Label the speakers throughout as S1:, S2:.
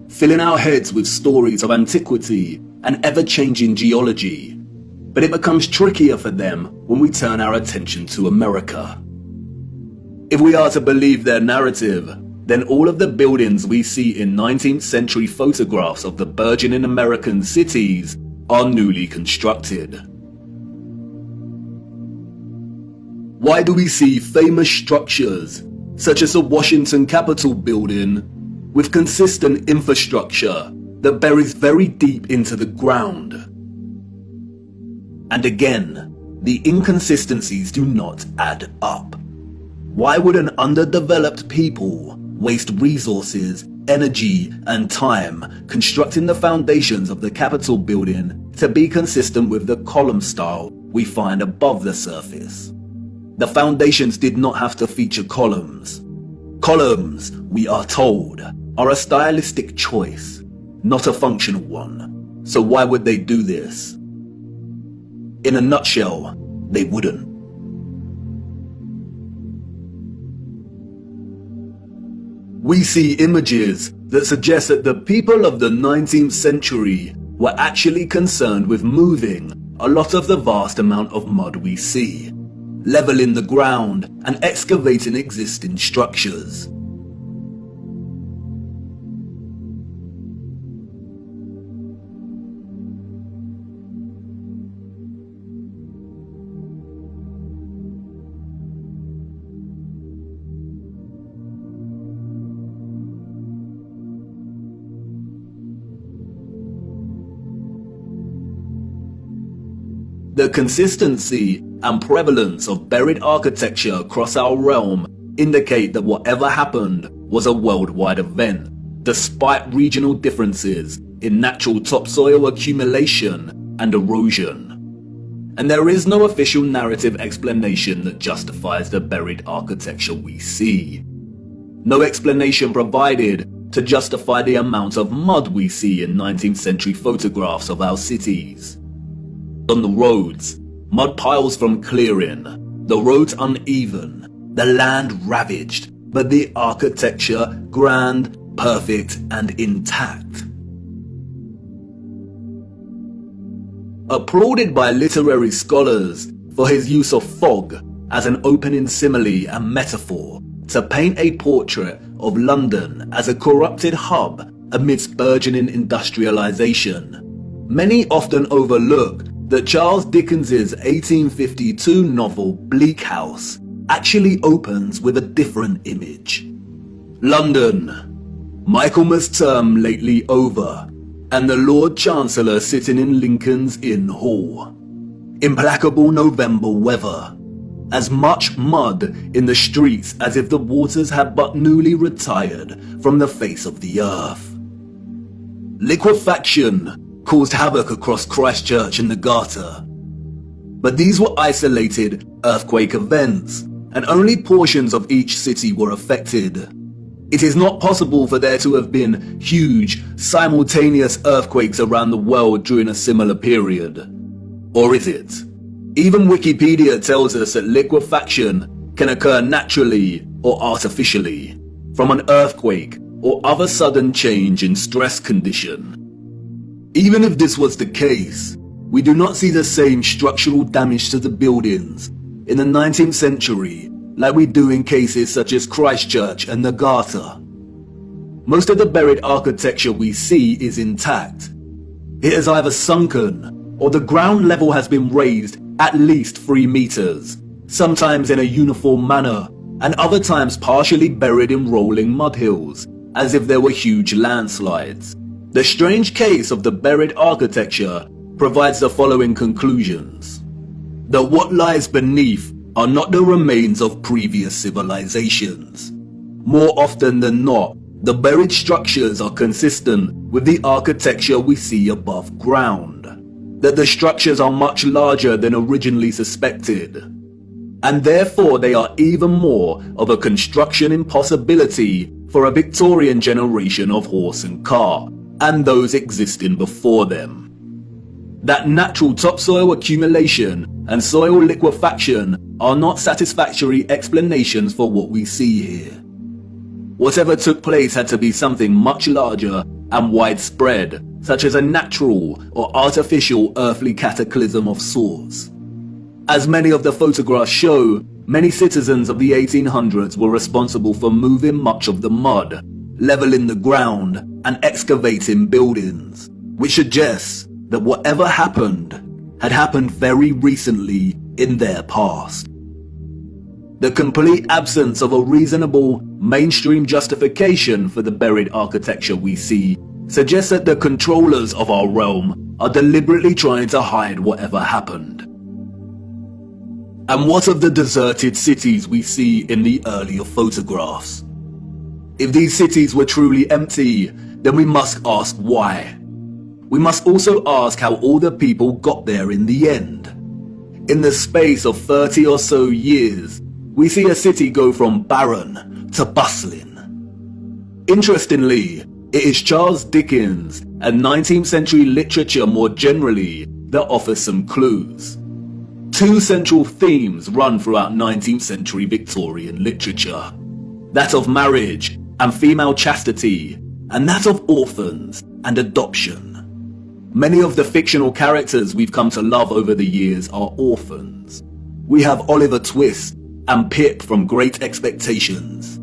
S1: filling our heads with stories of antiquity and ever-changing geology. But it becomes trickier for them when we turn our attention to America. If we are to believe their narrative, then all of the buildings we see in 19th century photographs of the burgeoning American cities are newly constructed. Why do we see famous structures, such as the Washington Capitol building, with consistent infrastructure that buries very deep into the ground? And again, the inconsistencies do not add up. Why would an underdeveloped people waste resources, energy, and time constructing the foundations of the Capitol building to be consistent with the column style we find above the surface? The foundations did not have to feature columns. Columns, we are told, are a stylistic choice, not a functional one. So why would they do this? In a nutshell, they wouldn't. We see images that suggest that the people of the 19th century were actually concerned with moving a lot of the vast amount of mud we see, leveling the ground and excavating existing structures. The consistency and prevalence of buried architecture across our realm indicate that whatever happened was a worldwide event, despite regional differences in natural topsoil accumulation and erosion. And there is no official narrative explanation that justifies the buried architecture we see. No explanation provided to justify the amount of mud we see in 19th century photographs of our cities. On the roads, mud piles from clearing, the roads uneven, the land ravaged, but the architecture grand, perfect, and intact. Applauded by literary scholars for his use of fog as an opening simile and metaphor to paint a portrait of London as a corrupted hub amidst burgeoning industrialization, many often overlook that Charles Dickens's 1852 novel Bleak House actually opens with a different image. London, Michaelmas term lately over, and the Lord Chancellor sitting in Lincoln's Inn Hall. Implacable November weather, as much mud in the streets as if the waters had but newly retired from the face of the earth. Liquefaction caused havoc across Christchurch and the Garter. But these were isolated earthquake events, and only portions of each city were affected. It is not possible for there to have been huge, simultaneous earthquakes around the world during a similar period. Or is it? Even Wikipedia tells us that liquefaction can occur naturally or artificially, from an earthquake or other sudden change in stress condition. Even if this was the case, we do not see the same structural damage to the buildings in the 19th century like we do in cases such as Christchurch and the Garter. Most of the buried architecture we see is intact. It has either sunken or the ground level has been raised at least 3 meters, sometimes in a uniform manner, and other times partially buried in rolling mud hills, as if there were huge landslides. The strange case of the buried architecture provides the following conclusions: that what lies beneath are not the remains of previous civilizations. More often than not, the buried structures are consistent with the architecture we see above ground, that the structures are much larger than originally suspected, and therefore they are even more of a construction impossibility for a Victorian generation of horse and car, and those existing before them. That natural topsoil accumulation and soil liquefaction are not satisfactory explanations for what we see here. Whatever took place had to be something much larger and widespread, such as a natural or artificial earthly cataclysm of sorts. As many of the photographs show, many citizens of the 1800s were responsible for moving much of the mud, leveling the ground, and excavating buildings, which suggests that whatever happened had happened very recently in their past. The complete absence of a reasonable, mainstream justification for the buried architecture we see suggests that the controllers of our realm are deliberately trying to hide whatever happened. And what of the deserted cities we see in the earlier photographs? If these cities were truly empty, then we must ask why. We must also ask how all the people got there in the end. In the space of 30 or so years, we see a city go from barren to bustling. Interestingly, it is Charles Dickens and 19th century literature more generally that offers some clues. Two central themes run throughout 19th century Victorian literature: that of marriage and female chastity, and that of orphans and adoption. Many of the fictional characters we've come to love over the years are orphans. We have Oliver Twist and Pip from Great Expectations.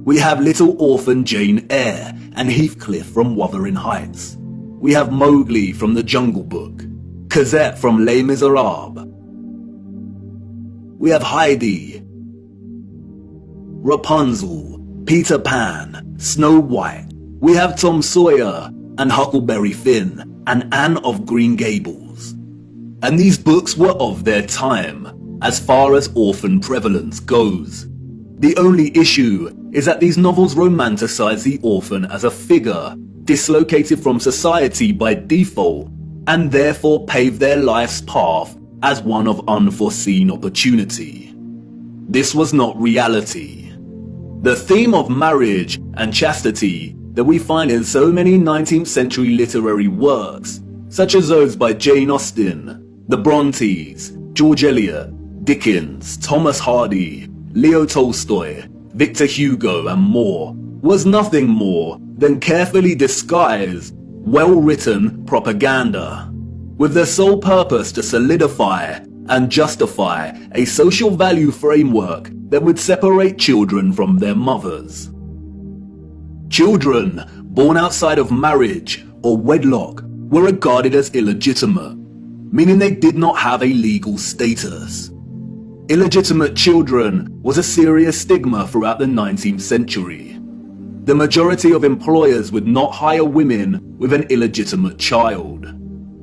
S1: We have little orphan Jane Eyre and Heathcliff from Wuthering Heights. We have Mowgli from The Jungle Book, Cosette from Les Miserables. We have Heidi, Rapunzel, Peter Pan, Snow White. We have Tom Sawyer and Huckleberry Finn and Anne of Green Gables. And these books were of their time, as far as orphan prevalence goes. The only issue is that these novels romanticize the orphan as a figure dislocated from society by default, and therefore pave their life's path as one of unforeseen opportunity. This was not reality. The theme of marriage and chastity that we find in so many 19th century literary works, such as those by Jane Austen, the Brontes, George Eliot, Dickens, Thomas Hardy, Leo Tolstoy, Victor Hugo, and more, was nothing more than carefully disguised, well-written propaganda, with the sole purpose to solidify and justify a social value framework that would separate children from their mothers. Children born outside of marriage or wedlock were regarded as illegitimate, meaning they did not have a legal status. Illegitimate children was a serious stigma throughout the 19th century. The majority of employers would not hire women with an illegitimate child.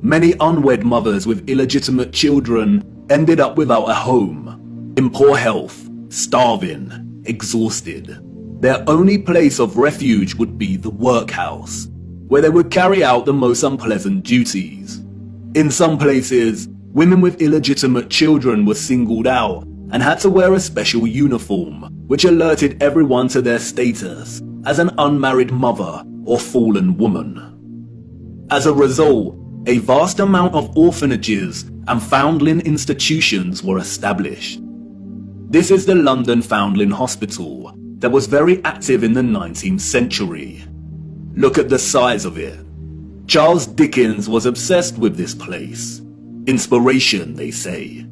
S1: Many unwed mothers with illegitimate children ended up without a home, in poor health, starving, exhausted. Their only place of refuge would be the workhouse, where they would carry out the most unpleasant duties. In some places, women with illegitimate children were singled out and had to wear a special uniform, which alerted everyone to their status as an unmarried mother or fallen woman. As a result, a vast amount of orphanages and foundling institutions were established. This is the London Foundling Hospital that was very active in the 19th century. Look at the size of it. Charles Dickens was obsessed with this place. Inspiration, they say.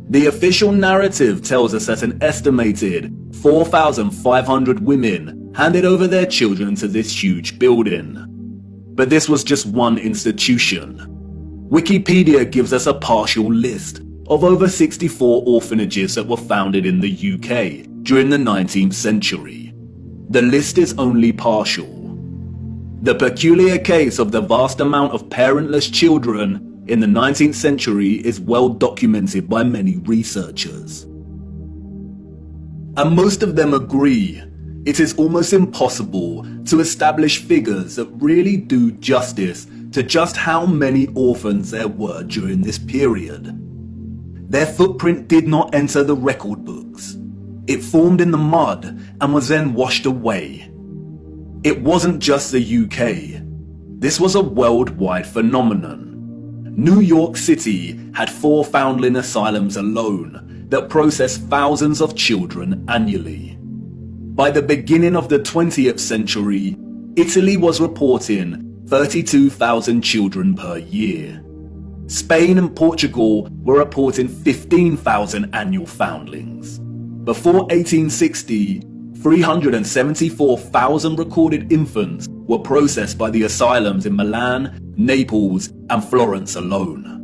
S1: The official narrative tells us that an estimated 4,500 women handed over their children to this huge building. But this was just one institution. Wikipedia gives us a partial list of over 64 orphanages that were founded in the UK during the 19th century. The list is only partial. The peculiar case of the vast amount of parentless children in the 19th century is well documented by many researchers. And most of them agree it is almost impossible to establish figures that really do justice to just how many orphans there were during this period. Their footprint did not enter the record books. It formed in the mud and was then washed away. It wasn't just the UK. This was a worldwide phenomenon. New York City had 4 foundling asylums alone that processed thousands of children annually. By the beginning of the 20th century, Italy was reporting 32,000 children per year. Spain and Portugal were reporting 15,000 annual foundlings. Before 1860, 374,000 recorded infants were processed by the asylums in Milan, Naples, and Florence alone.